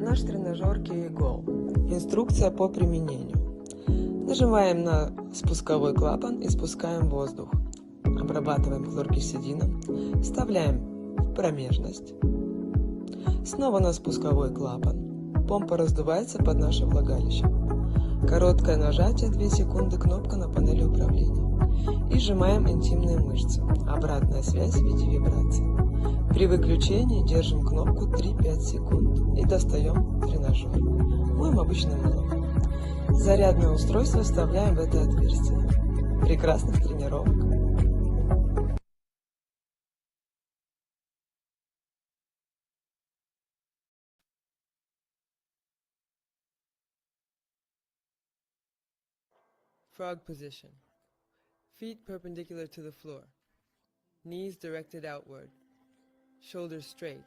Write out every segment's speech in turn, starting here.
Наш тренажер K-Go. Инструкция по применению. Нажимаем на спусковой клапан и спускаем воздух. Обрабатываем хлоргексидином. Вставляем в промежность. Снова на спусковой клапан. Помпа раздувается под наше влагалище. Короткое нажатие, 2 секунды, кнопка на панели управления. И сжимаем интимные мышцы. Обратная связь в виде вибрации. При выключении держим кнопку 3-5 секунд и достаем тренажер. Моем обычным мылом. Зарядное устройство вставляем в это отверстие. Прекрасных тренировок! Frog position. Feet perpendicular to the floor. Knees directed outward. Shoulders straight.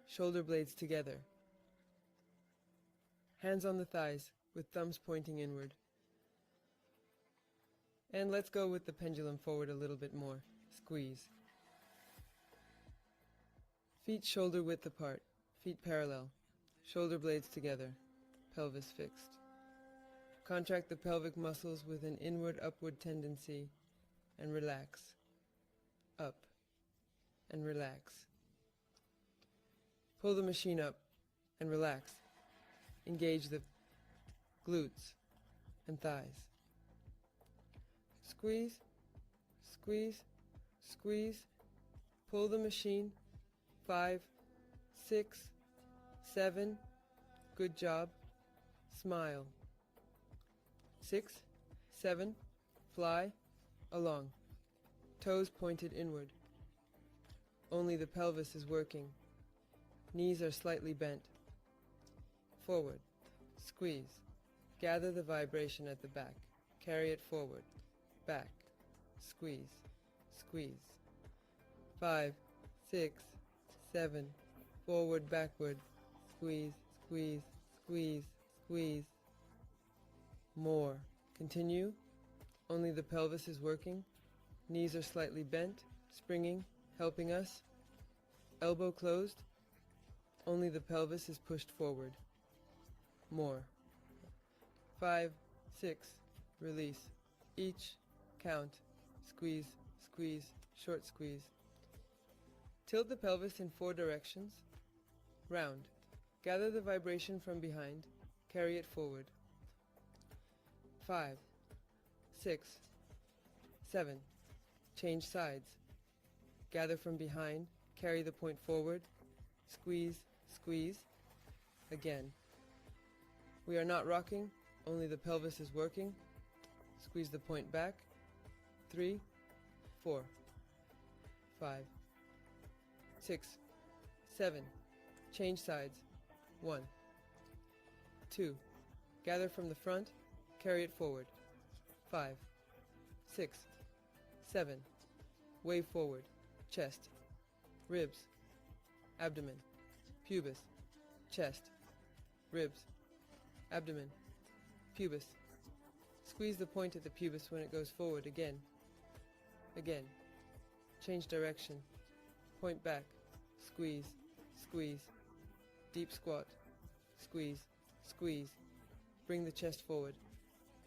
Shoulder blades together. Hands on the thighs with thumbs pointing inward. And let's go with the pendulum forward a little bit more. Squeeze. Feet shoulder width apart. Feet parallel. Shoulder blades together. Pelvis fixed. Contract the pelvic muscles with an inward-upward tendency and relax. Up and relax. Pull the machine up and relax. Engage the glutes and thighs. Squeeze, squeeze, squeeze. Pull the machine. 5, 6, 7. Good job. Smile. 6, 7, fly, along. Toes pointed inward. Only the pelvis is working. Knees are slightly bent. Forward, squeeze. Gather the vibration at the back. Carry it forward, back, squeeze, squeeze. 5, 6, 7, forward, backward, squeeze, squeeze, squeeze, squeeze. More. Continue. Only the pelvis is working. Knees are slightly bent, springing, helping us. Elbow closed. Only the pelvis is pushed forward. More. 5, 6, release. Each, count, squeeze, squeeze, short squeeze. Tilt the pelvis in 4 directions. Round. Gather the vibration from behind. Carry it forward. 5, 6, 7. Change sides. Gather from behind. Carry the point forward. Squeeze, squeeze. Again. We are not rocking. Only the pelvis is working. Squeeze the point back. 3, 4, 5, 6, 7. Change sides. 1, 2. Gather from the front. Carry it forward. 5, 6, 7. Wave forward. Chest, ribs, abdomen, pubis, chest, ribs, abdomen, pubis. Squeeze the point at the pubis when it goes forward. Again. Again. Change direction. Point back. Squeeze, squeeze. Deep squat. Squeeze, squeeze. Bring the chest forward.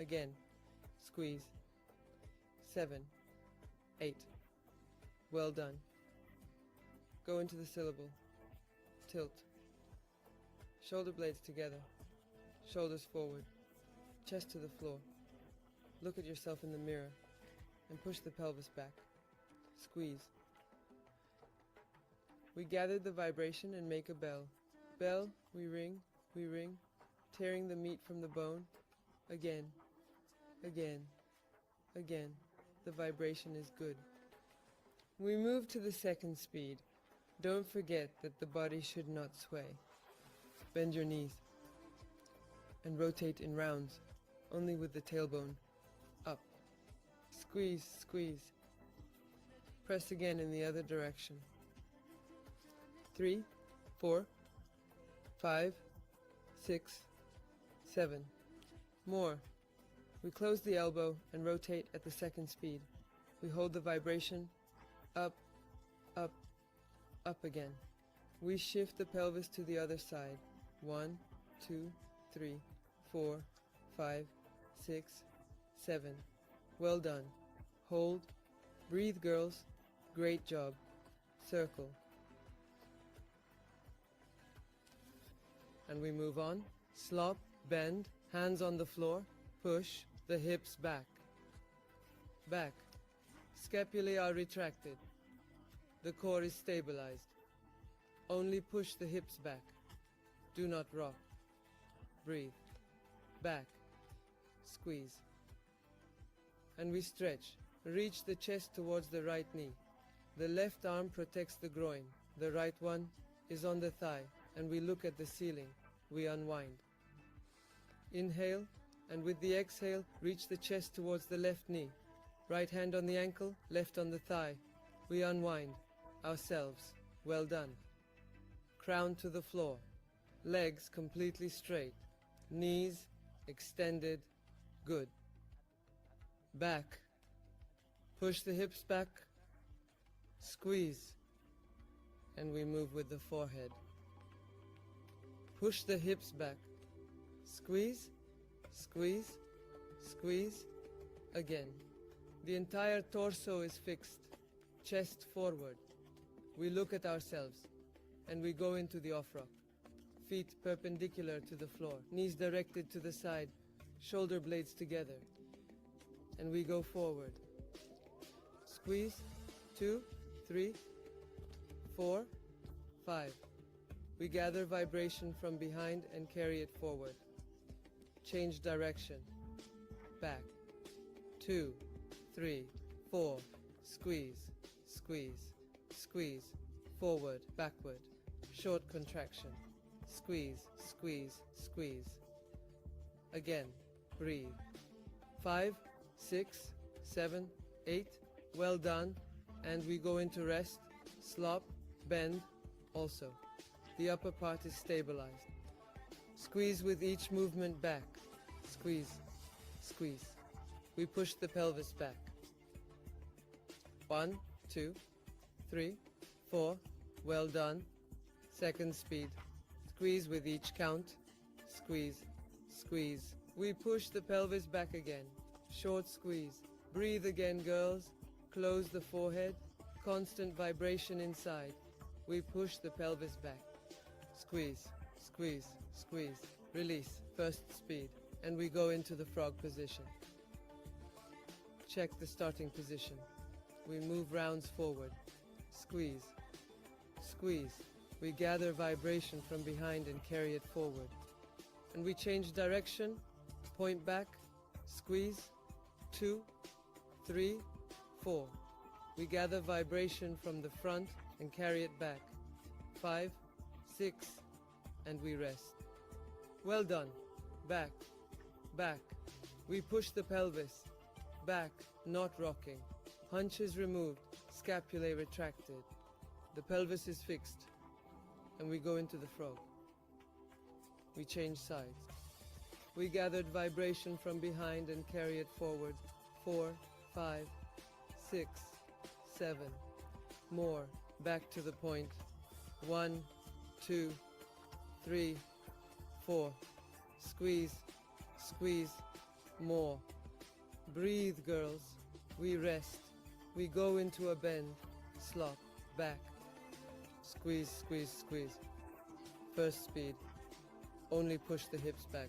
Again. Squeeze. 7, 8. Well done. Go into the syllable. Tilt. Shoulder blades together. Shoulders forward. Chest to the floor. Look at yourself in the mirror and push the pelvis back. Squeeze. We gathered the vibration and make a bell. Bell, we ring, tearing the meat from the bone. Again, again, again. The vibration is good. We move to the second speed. Don't forget that the body should not sway. Bend your knees and rotate in rounds, only with the tailbone up. Squeeze, squeeze. Press again in the other direction. 3, 4, 5, 6, 7. More. We close the elbow and rotate at the second speed. We hold the vibration. Up, up, up again. We shift the pelvis to the other side. 1, 2, 3, 4, 5, 6, 7. Well done. Hold. Breathe, girls. Great job. Circle. And we move on. Slop, bend, hands on the floor, push, the hips back. Back. Scapulae are retracted. The core is stabilized. Only push the hips back. Do not rock. Breathe. Back. Squeeze. And we stretch. Reach the chest towards the right knee. The left arm protects the groin. The right one is on the thigh, and we look at the ceiling. We unwind. Inhale, and with the exhale, reach the chest towards the left knee. Right hand on the ankle, left on the thigh. We unwind ourselves. Well done. Crown to the floor. Legs completely straight. Knees extended. Good. Back. Push the hips back. Squeeze. And we move with the forehead. Push the hips back. Squeeze, squeeze, squeeze. Again. The entire torso is fixed. Chest forward. We look at ourselves. And we go into the off-rock. Feet perpendicular to the floor. Knees directed to the side. Shoulder blades together. And we go forward. Squeeze. 2, 3, 4, 5. We gather vibration from behind and carry it forward. Change direction. Back. 2, 3, 4. Squeeze, squeeze, squeeze. Forward, backward. Short contraction. Squeeze, squeeze, squeeze. Again. Breathe. 5, 6, 7, 8. Well done. And we go into rest. Slop, bend, also. The upper part is stabilized. Squeeze with each movement back. Squeeze, squeeze. We push the pelvis back. 1, 2, 3, 4. Well done. Second speed. Squeeze with each count. Squeeze, squeeze. We push the pelvis back again. Short squeeze. Breathe again, girls. Close the forehead. Constant vibration inside. We push the pelvis back. Squeeze, squeeze, squeeze. Release. First speed. And we go into the frog position. Check the starting position. We move rounds forward. Squeeze, squeeze. We gather vibration from behind and carry it forward. And we change direction. Point back. Squeeze. 2, 3, 4. We gather vibration from the front and carry it back. 5, 6, and we rest. Well done. Back, back. We push the pelvis. Back, not rocking. Hunches removed, scapulae retracted. The pelvis is fixed. And we go into the frog. We change sides. We gathered vibration from behind and carry it forward. 4, 5, 6, 7. More. Back to the point. 1, 2, 3, 4. Squeeze, squeeze. More. Breathe, girls. We rest. We go into a bend. Slop. Back. Squeeze, squeeze, squeeze. First speed. Only push the hips back.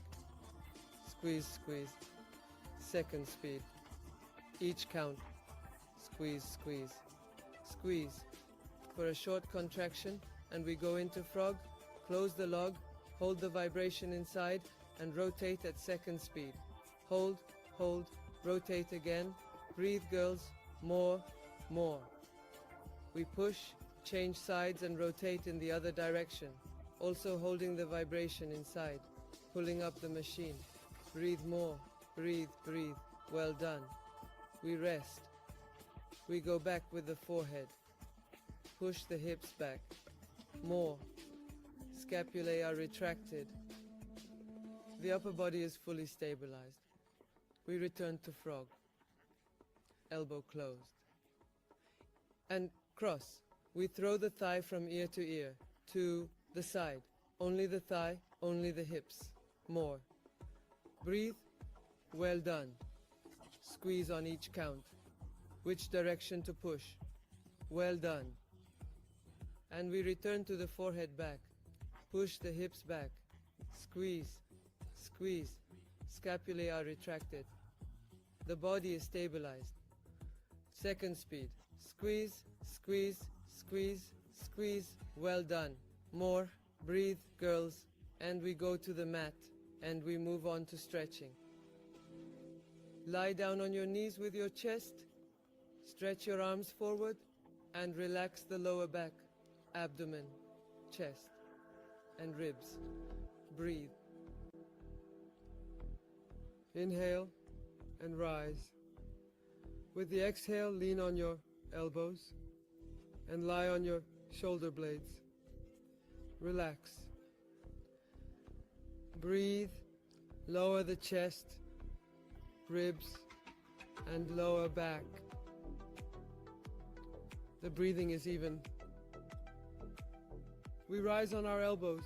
Squeeze, squeeze. Second speed. Each count. Squeeze, squeeze. Squeeze. For a short contraction, and we go into frog. Close the log. Hold the vibration inside and rotate at second speed. Hold, hold, rotate again. Breathe, girls. More, more. We push, change sides and rotate in the other direction. Also holding the vibration inside. Pulling up the machine. Breathe more. Breathe, breathe. Well done. We rest. We go back with the forehead. Push the hips back. More. Scapulae are retracted. The upper body is fully stabilized. We return to frog. Elbow closed. And cross. We throw the thigh from ear to ear, to the side. Only the thigh, only the hips. More. Breathe. Well done. Squeeze on each count. Which direction to push? Well done. And we return to the forehead back. Push the hips back. Squeeze. Squeeze. Scapulae are retracted. The body is stabilized. Second speed. Squeeze, squeeze, squeeze, squeeze. Well done. More. Breathe, girls. And we go to the mat. And we move on to stretching. Lie down on your knees with your chest. Stretch your arms forward. And relax the lower back, abdomen, chest, and ribs. Breathe. Inhale and rise. With the exhale, lean on your elbows and lie on your shoulder blades. Relax. Breathe. Lower the chest, ribs, and lower back. The breathing is even. We rise on our elbows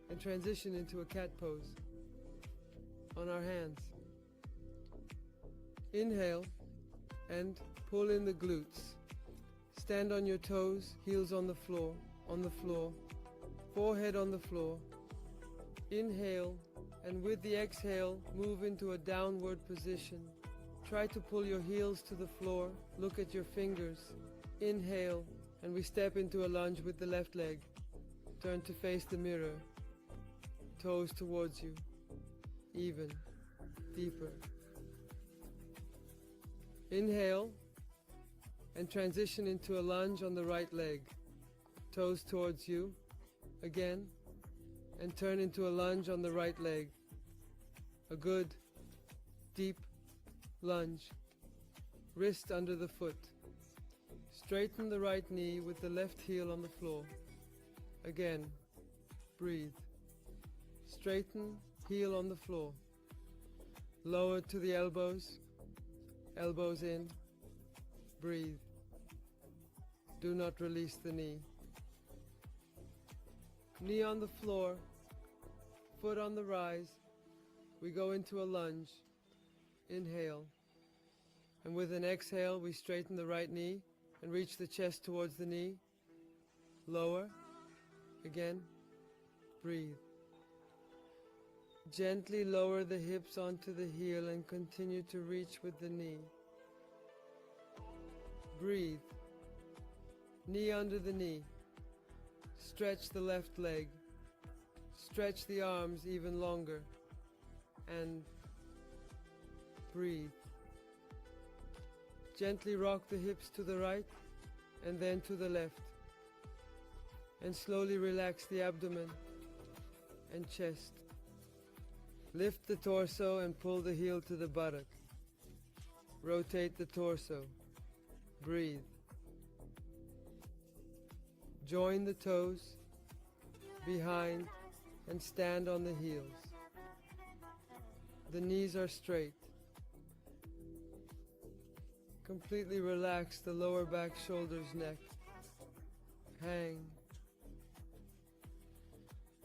and transition into a cat pose on our hands. Inhale and pull in the glutes. Stand on your toes, heels on the floor, forehead on the floor. Inhale, and with the exhale, move into a downward position. Try to pull your heels to the floor, look at your fingers. Inhale, and we step into a lunge with the left leg. Turn to face the mirror, toes towards you, even, deeper. Inhale, and transition into a lunge on the right leg. Toes towards you, again, and turn into a lunge on the right leg. A good, deep lunge. Wrist under the foot. Straighten the right knee with the left heel on the floor. Again, breathe. Straighten, heel on the floor. Lower to the elbows, elbows in. Breathe. Do not release the knee. Knee on the floor, foot on the rise. We go into a lunge. Inhale. And with an exhale, we straighten the right knee and reach the chest towards the knee. Lower. Again. Breathe. Gently lower the hips onto the heel and continue to reach with the knee. Breathe. Knee under the knee. Stretch the left leg. Stretch the arms even longer. And breathe. Gently rock the hips to the right and then to the left. And slowly relax the abdomen and chest. Lift the torso and pull the heel to the buttock. Rotate the torso. Breathe. Join the toes behind and stand on the heels. The knees are straight. Completely relax the lower back, shoulders, neck. Hang.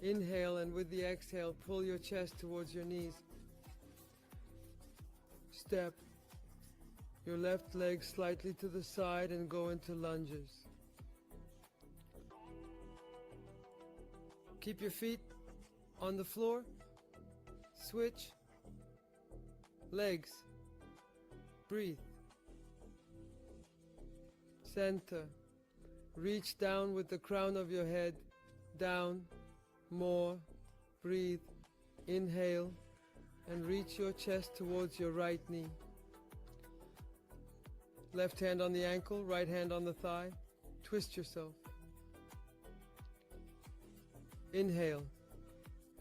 Inhale, and with the exhale, pull your chest towards your knees. Step your left leg slightly to the side and go into lunges. Keep your feet on the floor. Switch. Legs. Breathe. Center. Reach down with the crown of your head. Down. More. Breathe. Inhale. And reach your chest towards your right knee. Left hand on the ankle, right hand on the thigh. Twist yourself. Inhale.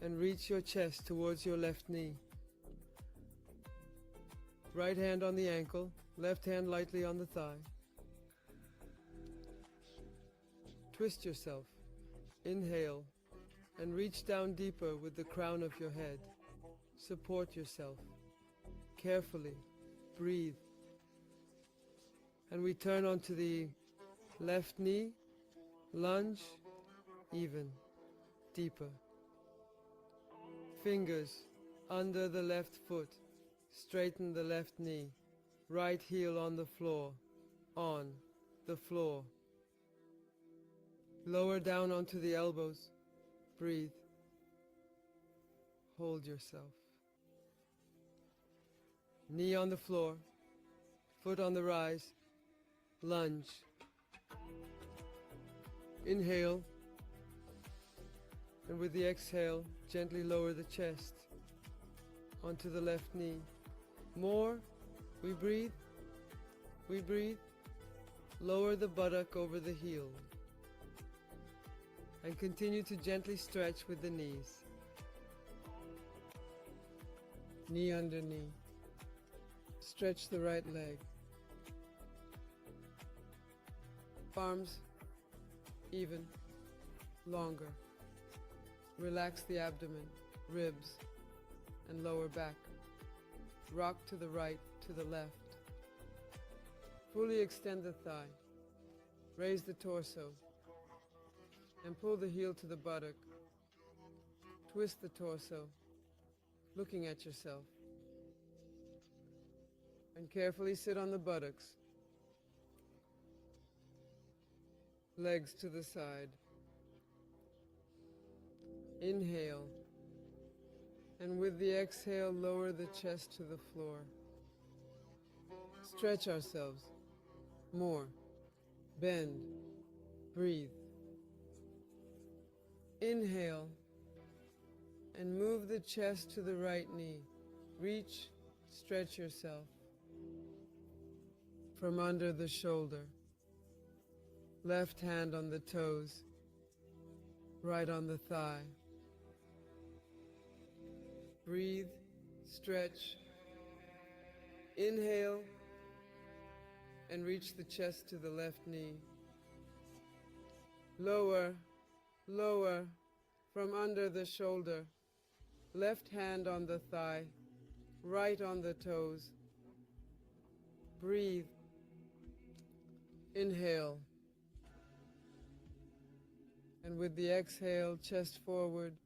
And reach your chest towards your left knee. Right hand on the ankle, left hand lightly on the thigh. Twist yourself. Inhale. And reach down deeper with the crown of your head. Support yourself. Carefully. Breathe. And we turn onto the left knee. Lunge. Even. deeper. Fingers under the left foot. Straighten the left knee. Right heel on the floor. On the floor. Lower down onto the elbows. Breathe. Hold yourself. Knee on the floor. Foot on the rise. Lunge. Inhale. And with the exhale, gently lower the chest onto the left knee. More. We breathe. We breathe. Lower the buttock over the heel. And continue to gently stretch with the knees. Knee under knee. Stretch the right leg. Arms even, longer. Relax the abdomen, ribs, and lower back. Rock to the right, to the left. Fully extend the thigh. Raise the torso. And pull the heel to the buttock. Twist the torso, looking at yourself. And carefully sit on the buttocks. Legs to the side. Inhale. And with the exhale, lower the chest to the floor. Stretch ourselves. More. Bend. Breathe. Inhale. And move the chest to the right knee. Reach, stretch yourself. From under the shoulder. Left hand on the toes. Right on the thigh. Breathe, stretch. Inhale. And reach the chest to the left knee. Lower, lower, from under the shoulder. Left hand on the thigh. Right on the toes. Breathe. Inhale. And with the exhale, chest forward.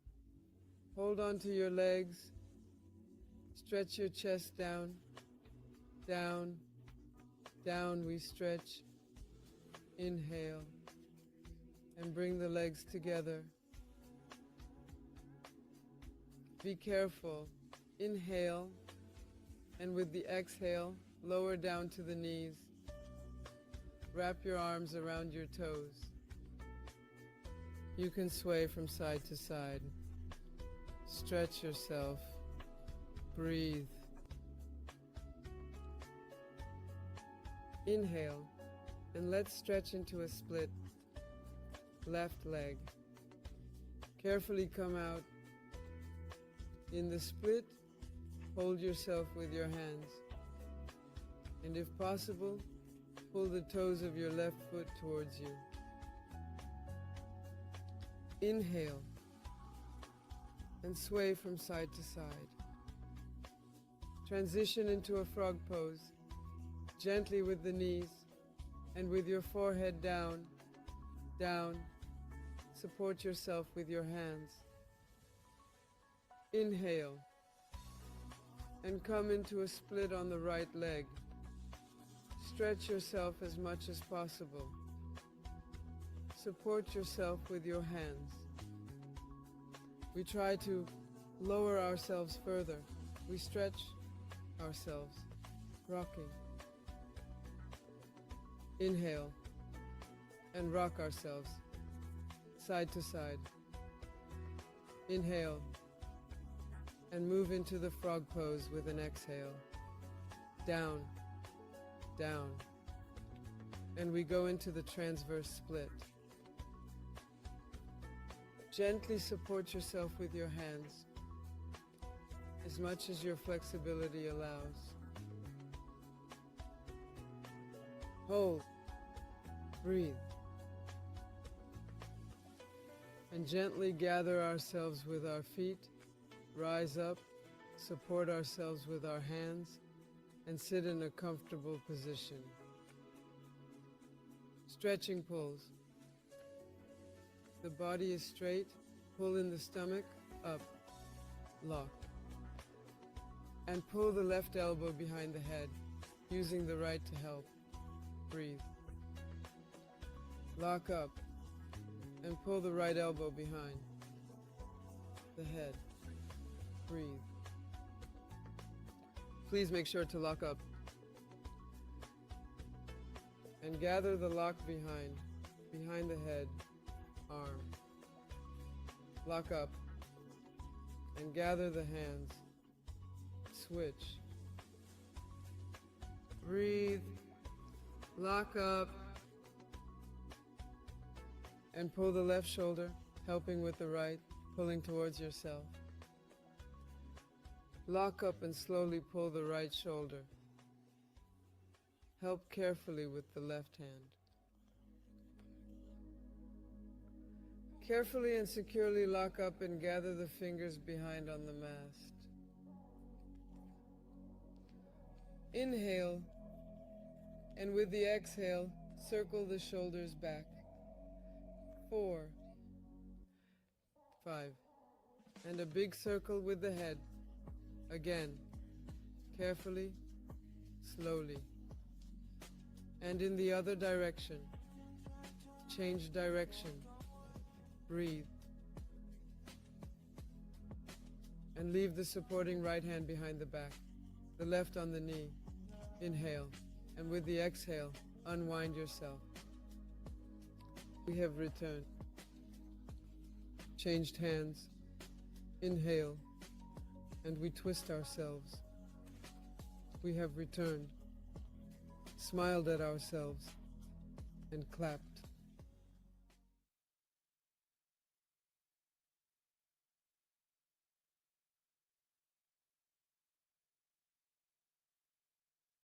Hold on to your legs. Stretch your chest down. Down. Down we stretch. Inhale. And bring the legs together. Be careful. Inhale. And with the exhale, lower down to the knees. Wrap your arms around your toes. You can sway from side to side. Stretch yourself. Breathe. Inhale, and let's stretch into a split. Left leg. Carefully come out. In the split, hold yourself with your hands. And if possible, pull the toes of your left foot towards you. Inhale and sway from side to side. Transition into a frog pose, gently with the knees and with your forehead down, down. Support yourself with your hands. Inhale and come into a split on the right leg. Stretch yourself as much as possible. Support yourself with your hands. We try to lower ourselves further. We stretch ourselves, rocking. Inhale and rock ourselves, side to side. Inhale and move into the frog pose with an exhale. Down, down. And we go into the transverse split. Gently support yourself with your hands, as much as your flexibility allows. Hold, breathe, and gently gather ourselves with our feet, rise up, support ourselves with our hands, and sit in a comfortable position. Stretching pulls. The body is straight, Pull in the stomach, up, lock. And pull the left elbow behind the head, using the right to help. Breathe. Lock up, and pull the right elbow behind the head. Breathe. Please make sure to lock up. And gather the lock behind the head, arm. Lock up, and gather the hands. Switch. Breathe. Lock up. And pull the left shoulder, helping with the right, pulling towards yourself. Lock up and slowly pull the right shoulder. Help carefully with the left hand. Carefully and securely lock up and gather the fingers behind on the mast. Inhale, and with the exhale, circle the shoulders back. 4, 5, and a big circle with the head. Again, carefully, slowly. And in the other direction. Change direction. Breathe. And leave the supporting right hand behind the back, the left on the knee. Inhale, and with the exhale, unwind yourself. We have returned. Changed hands. Inhale, and we twist ourselves. We have returned. Smiled at ourselves and clapped.